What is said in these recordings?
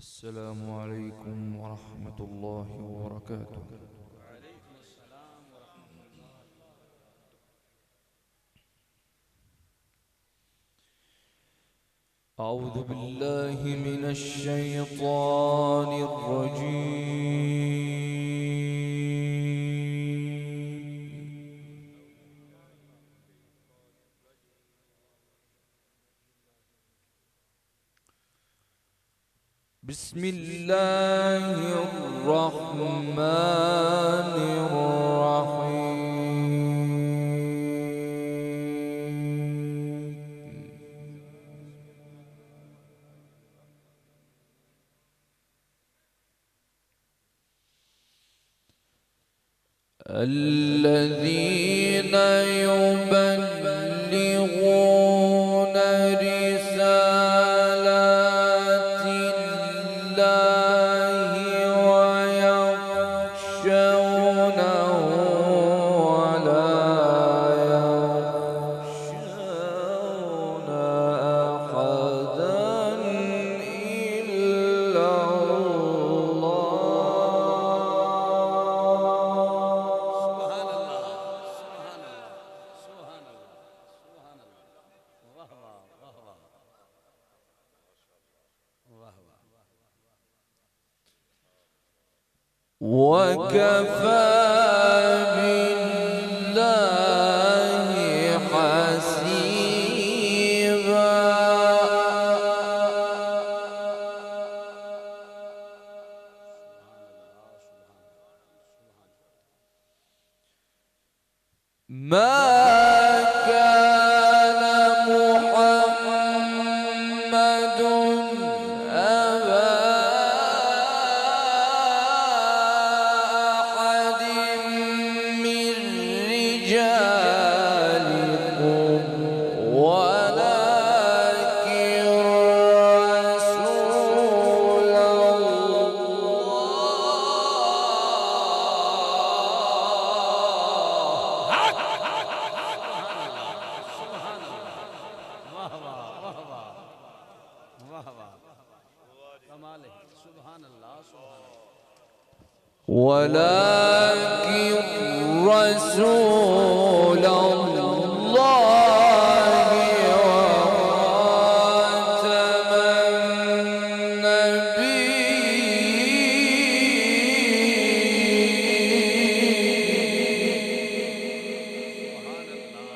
السلام عليكم ورحمة الله وبركاته. وعليكم السلام ورحمة الله. أعوذ بالله من الشيطان الرجيم. بسم الله الرحمن الرحيم. الذين يبلغون رسالات الله ويخشونه ولا يخشون أحدا إلا سبحان الله سبحان الله سبحان الله سبحان الله. واه واه واه واه واه واه. وكفى بالله حسيبا. ما كان محمد أبا أحد من رجالكم ولكن رسول سبحان الله. واه واه واه واه واه. كماله سبحان الله سبحان الله. ولكن رسول الله وخاتم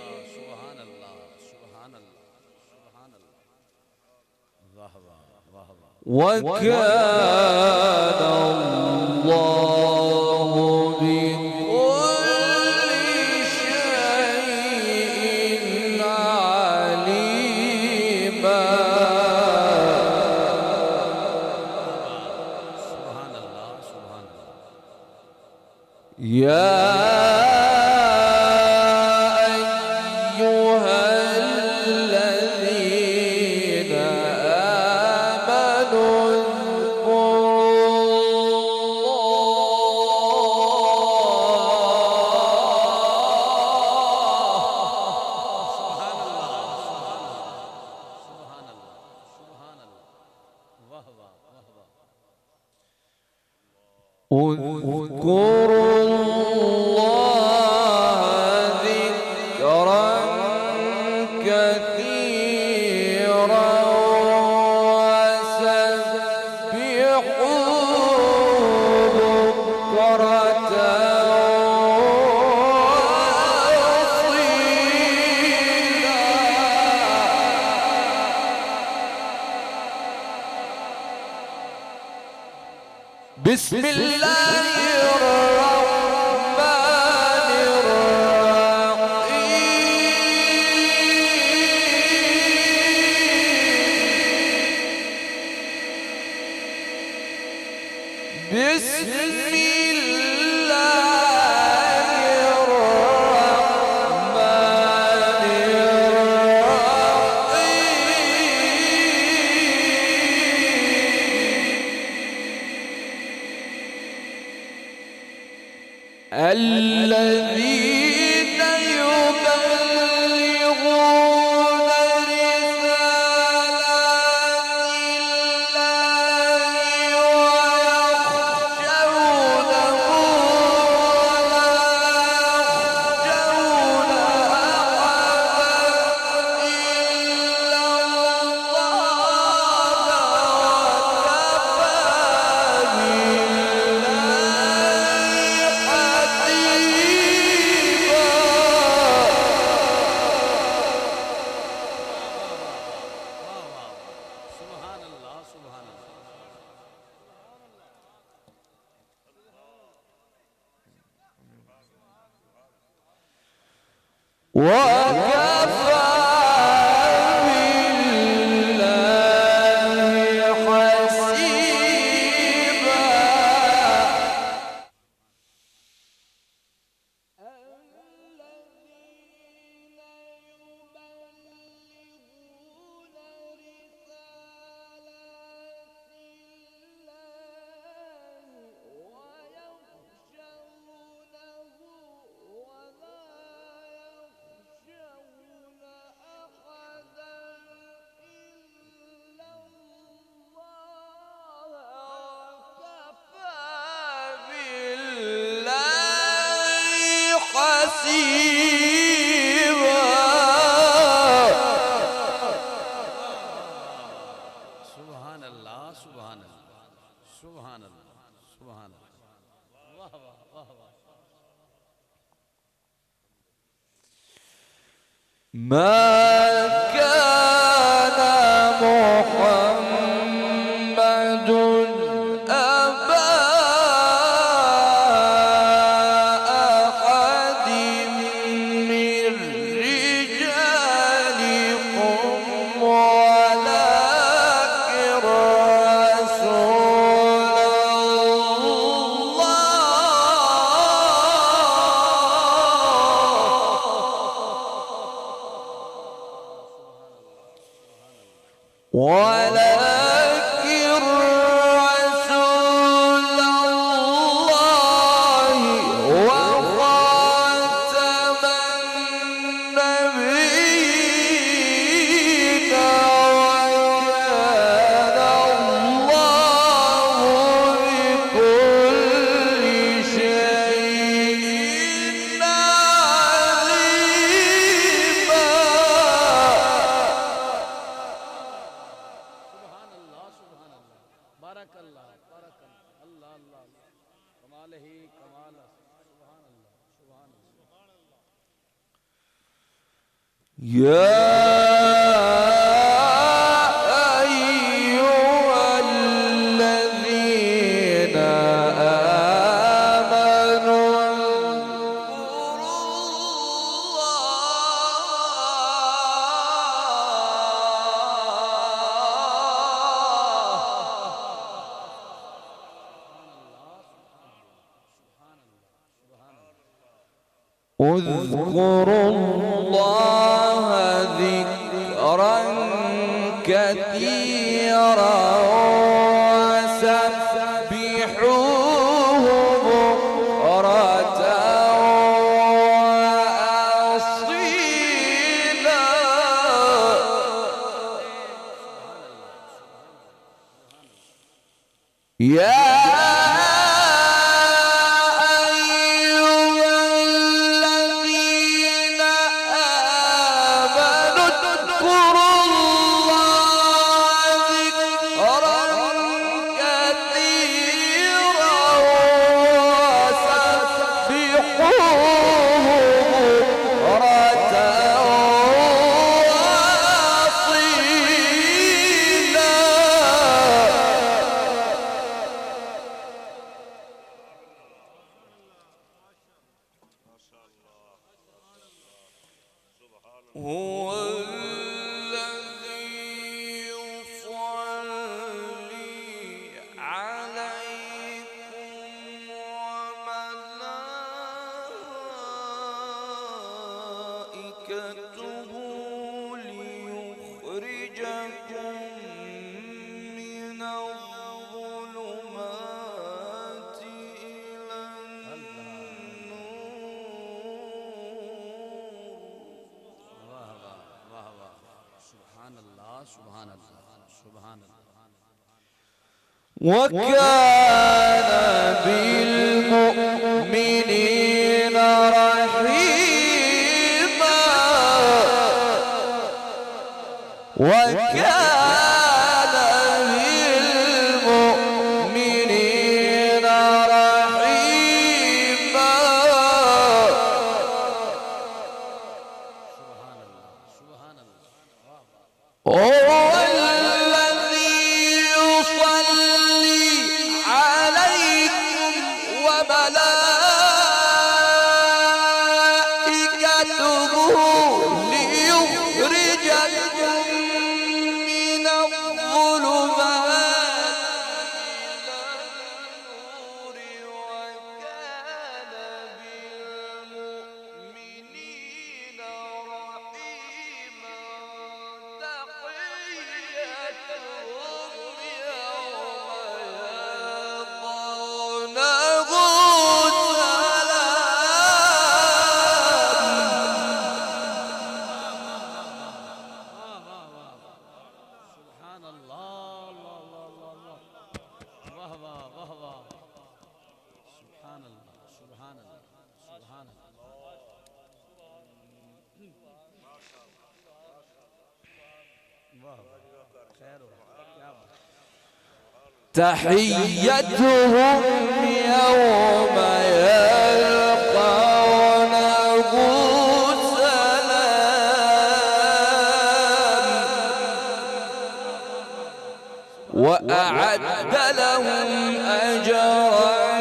سبحان الله سبحان الله سبحان الله سبحان الله. واه واه واه واه. وكان الله بكل شيء عليما. سبحان الله سبحان الله. يا أيها الذين آمنوا سبحان الله سبحان الله سبحان الله. واه واه واه واه. اذكروا الله ذكرا كثيرا وسبحوه بكرة وأصيلا. بسم الله الرحمن الرحيم. بسم الله الرحمن الرحيم. الذين يبلغون رسالات الله سبحان الله سبحان الله سبحان الله سبحان الله वाह वाह वाह वाह ما كان محمد أبا أحد من رجالكم ولكن رسول ولكن رسول الله وخاتم النبيين وكان الله بكل شيء عليما. بارك الله بارك الله الله الله كماله كماله سبحان الله سبحان الله يا أيها الذين آمنوا اذكروا الله ذكرا كثيرا وسبحوه بكرة وأصيلا. يا هو الذي يصلي عليكم وملائكته ليخرجكم من الظلمات إلى سبحان الله سبحان الله سبحان الله وكان بالمؤمنين رحيما. وكان بالمؤمنين رحيما. سبحان الله هو الذي يصلي عليكم تحيتهم يوم يلقونه سلام وأعد لهم أجرا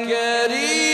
كريما.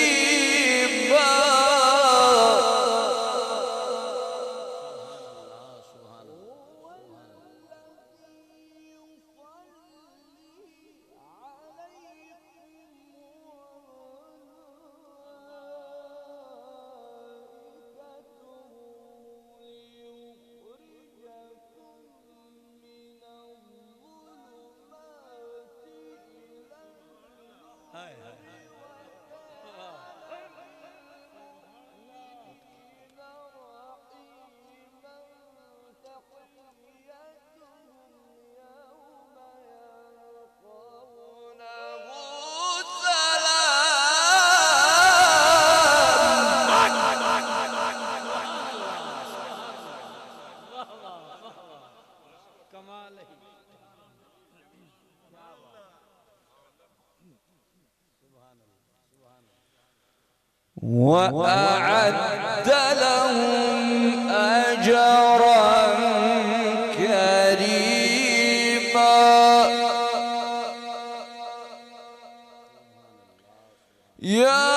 وأعد لهم أجرا كريما. يا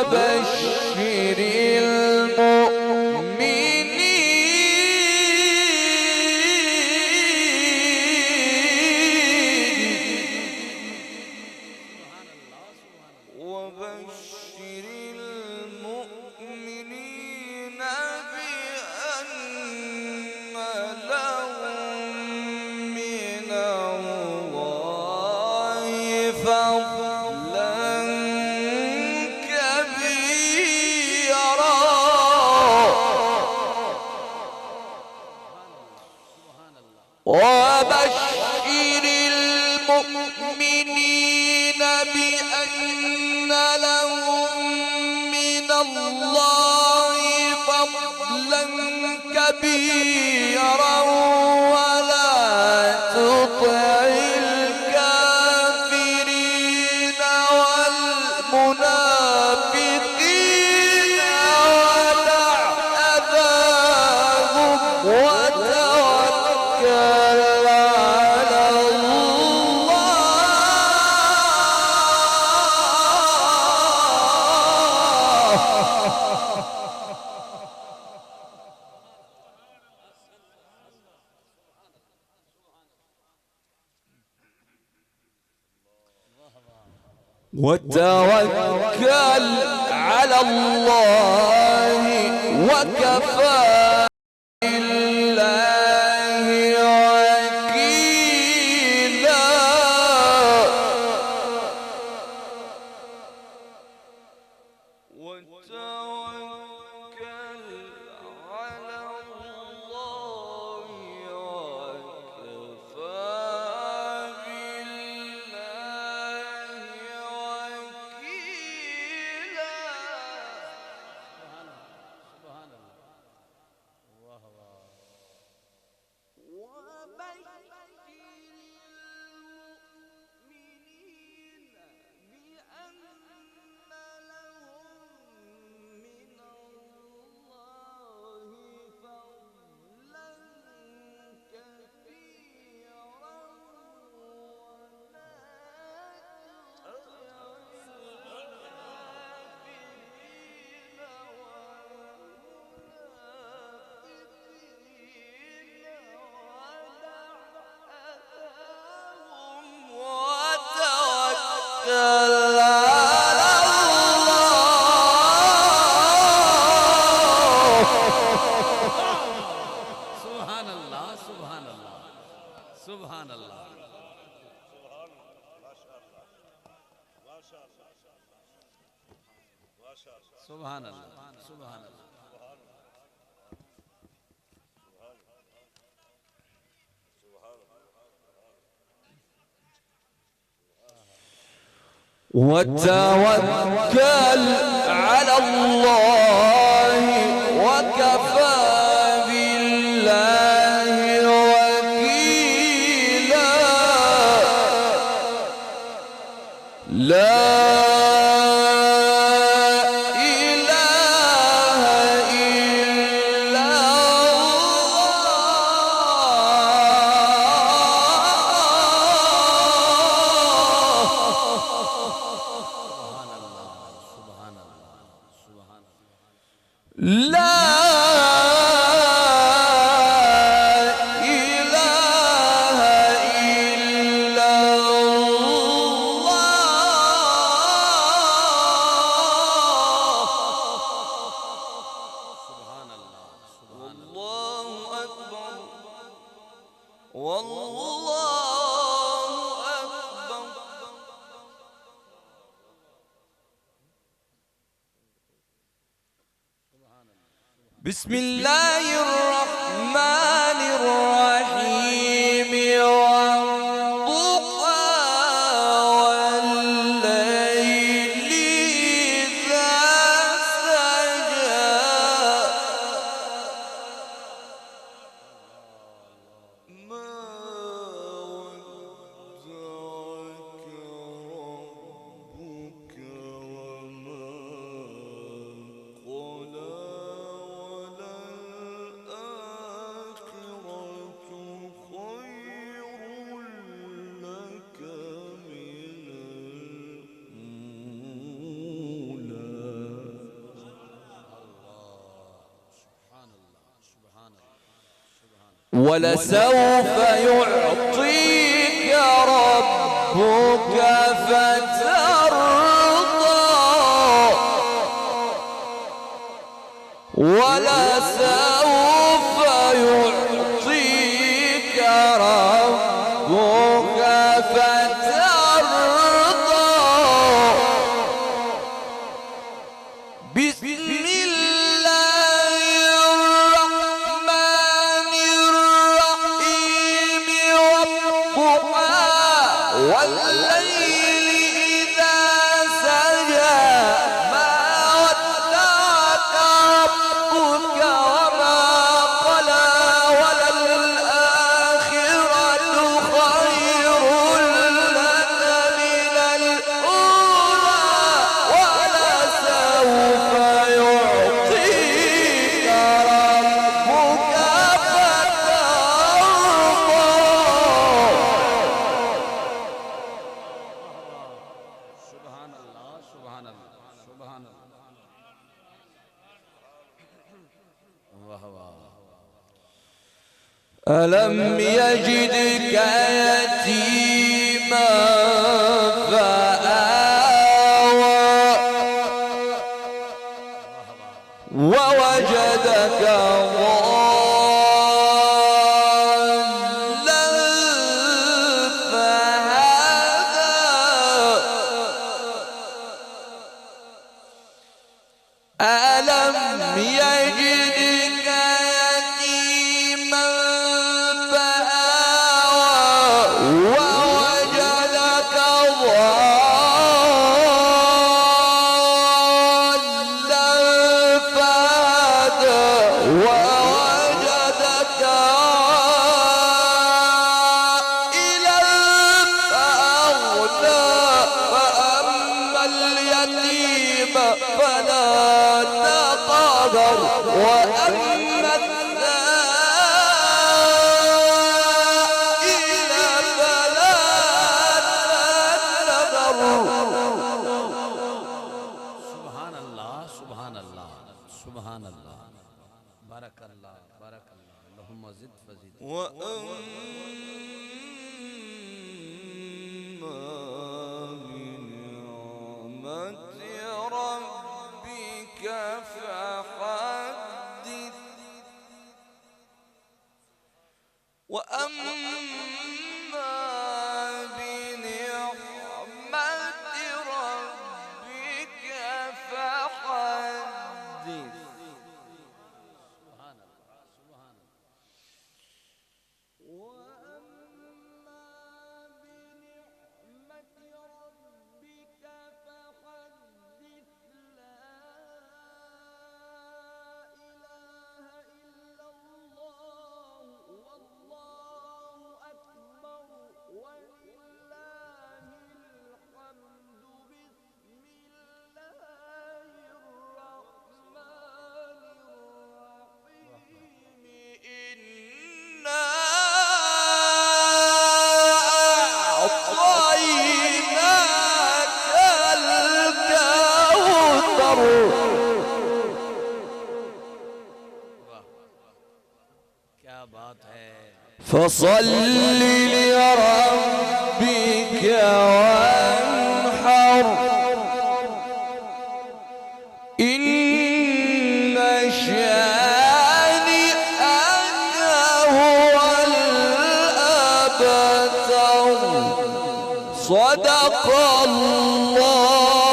وبشر المؤمنين وبشر المؤمنين بأن لهم من الله فضلا كبيرا. وبشر المؤمنين بأن لهم من الله فضلا كبيرا. وتوكل على الله وكفى بالله وكيلا. وتوكل على الله وكفى سبحان الله سبحان الله. وتوكل على الله وكفى بالله وكيلا. لا لا إله إلا الله. والله أكبر والله أكبر. بسم الله الرحمن الرحيم. والضحى والليل إذا سجى ما ودعك ربك وما قلى. ولسوف يعطيك ربك فترضى. ولسوف يعطيك ربك فترضى. بسم والليل إذا سجى ما ودعك ربك وما قلى. وللآخرة خير لك من الأولى. ولسوف يعطيك ربك فترضى. سبحان الله سبحان الله سبحان الله. واہ واہ. ألم يجدك يتيما فآوى وأما السائل فلا تنهر. سبحان الله سبحان الله سبحان الله بارك الله بارك الله اللهم زد فزد. وأما بنعمة ربك فحدث. وأما بنعمة ربك فحدث. سبحان الله سبحان الله. क्या बात है. فصل لربك وانحر إن شانئك هو الأبتر. صدق الله